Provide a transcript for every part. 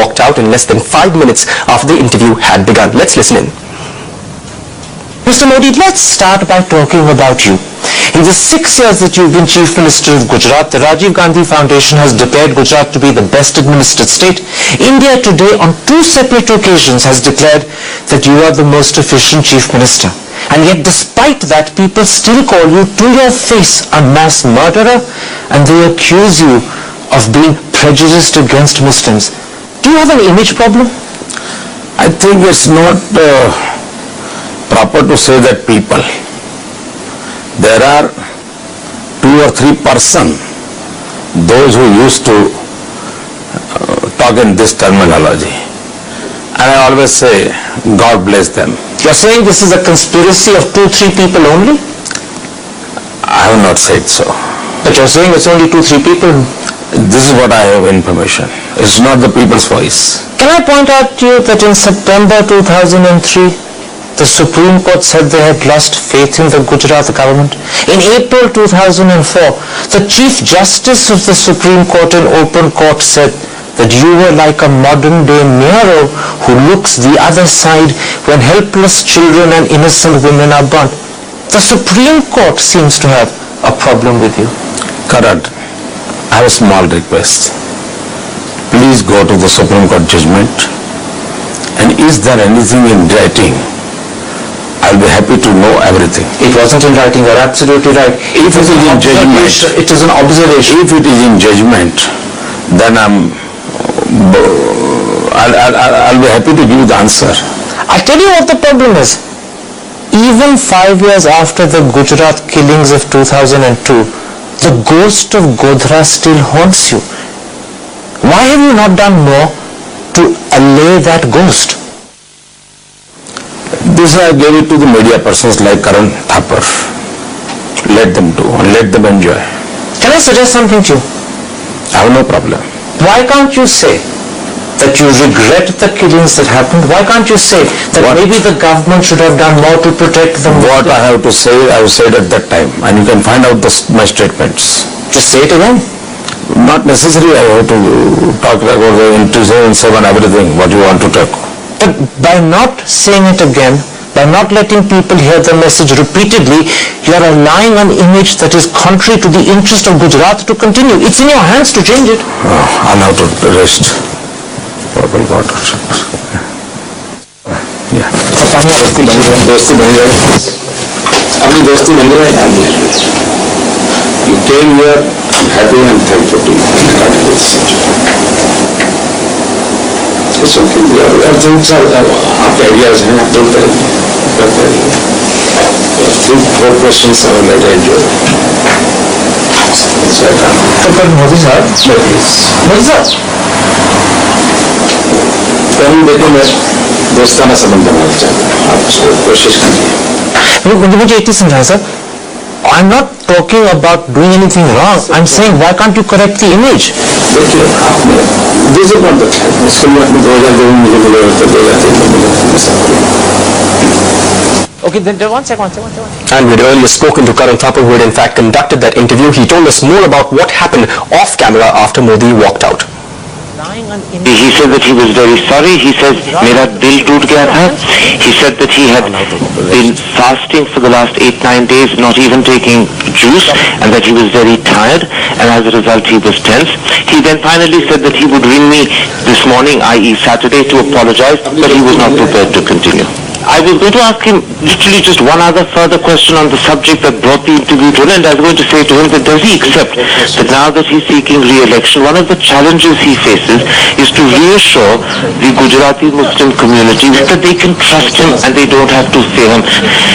walked out in less than 5 minutes after the interview had begun. Let's listen in. Mr. Modi, let's start by talking about you. In the 6 years that you've been Chief Minister of Gujarat, the Rajiv Gandhi Foundation has declared Gujarat to be the best administered state. India today, on 2 separate occasions, has declared that you are the most efficient Chief Minister. And yet, despite that, people still call you to your face a mass murderer, and they accuse you of being prejudiced against Muslims. Do you have an image problem? I think it's not proper to say that people. There are 2 or 3 persons, those who used to talk in this terminology. And I always say, God bless them. You're saying this is a conspiracy of 2-3 people only? I have not said so. But you're saying it's only 2-3 people? This is what I have information. It's not the people's voice. Can I point out to you that in September 2003, the Supreme Court said they had lost faith in the Gujarat government. In April 2004, the Chief Justice of the Supreme Court in open court said that you were like a modern-day Nero who looks the other side when helpless children and innocent women are burnt. The Supreme Court seems to have a problem with you. Karan, I have a small request. Please go to the Supreme Court judgment, and is there anything in writing? I'll be happy to know everything. It wasn't in writing, you're absolutely right. If it is in judgment, it is an observation. If it is in judgment, then I'll be happy to give you the answer. I'll tell you what the problem is. Even 5 years after the Gujarat killings of 2002, the ghost of Godhra still haunts you. Why have you not done more to allay that ghost? This I gave it to the media persons like Karan Thapar. Let them do and let them enjoy. Can I suggest something to you? I have no problem. Why can't you say that you regret the killings that happened? Why can't you say that maybe the government should have done more to protect them? What I have to say, I have said at that time, and you can find out my statements. Just say it again. Not necessarily I have to talk about the intelligence and everything, what you want to talk. But by not saying it again, by not letting people hear the message repeatedly, you are allowing an image that is contrary to the interest of Gujarat to continue. It's in your hands to change it. I'll have to rest. Purple water. Yeah. You came here happy and thankful to you. It's okay. Everything's आपके ideas हैं, don't tell me. 3-4 questions I will let you enjoy. But Modi sir, Modi sir, कहीं देखो मैं दोस्ताना संबंध बनाना चाहता हूँ. आप उसको कोशिश कीजिए. मुझे एक चीज समझाएं sir. I'm not talking about doing anything wrong. I'm saying why can't you correct the image? देखिए आपने this is not the time. इसके लिए आपने 2002 में मुझे मिले तो 2003 में मिले. Okay, then one second. And we had earlier spoken to Karan Thapar, who had in fact conducted that interview. He told us more about what happened off camera after Modi walked out. He said that he was very sorry. He said, "Mera dil toot gaya tha." He said that he had been fasting for the last 8-9 days, not even taking juice, and that he was very tired, and as a result he was tense. He then finally said that he would ring me this morning, i.e. Saturday, to apologize, but he was not prepared to continue. I was going to ask him literally just one other further question on the subject that brought the interview to an end. I was going to say to him that does he accept that now that he's seeking re-election, one of the challenges he faces is to reassure the Gujarati Muslim community that they can trust him and they don't have to fear him.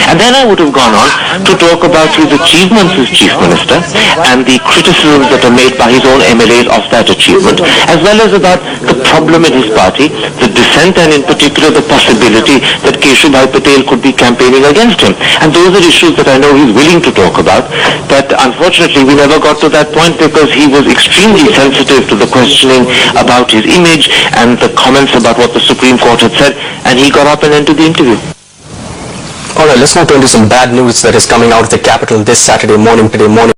And then I would have gone on to talk about his achievements as Chief Minister and the criticisms that are made by his own MLAs of that achievement, as well as about the problem in his party, the dissent, and in particular the possibility that Bhai Patel could be campaigning against him. And those are issues that I know he's willing to talk about, but unfortunately we never got to that point because he was extremely sensitive to the questioning about his image and the comments about what the Supreme Court had said, and he got up and ended the interview. Alright, let's now turn to some bad news that is coming out of the capital this Saturday morning.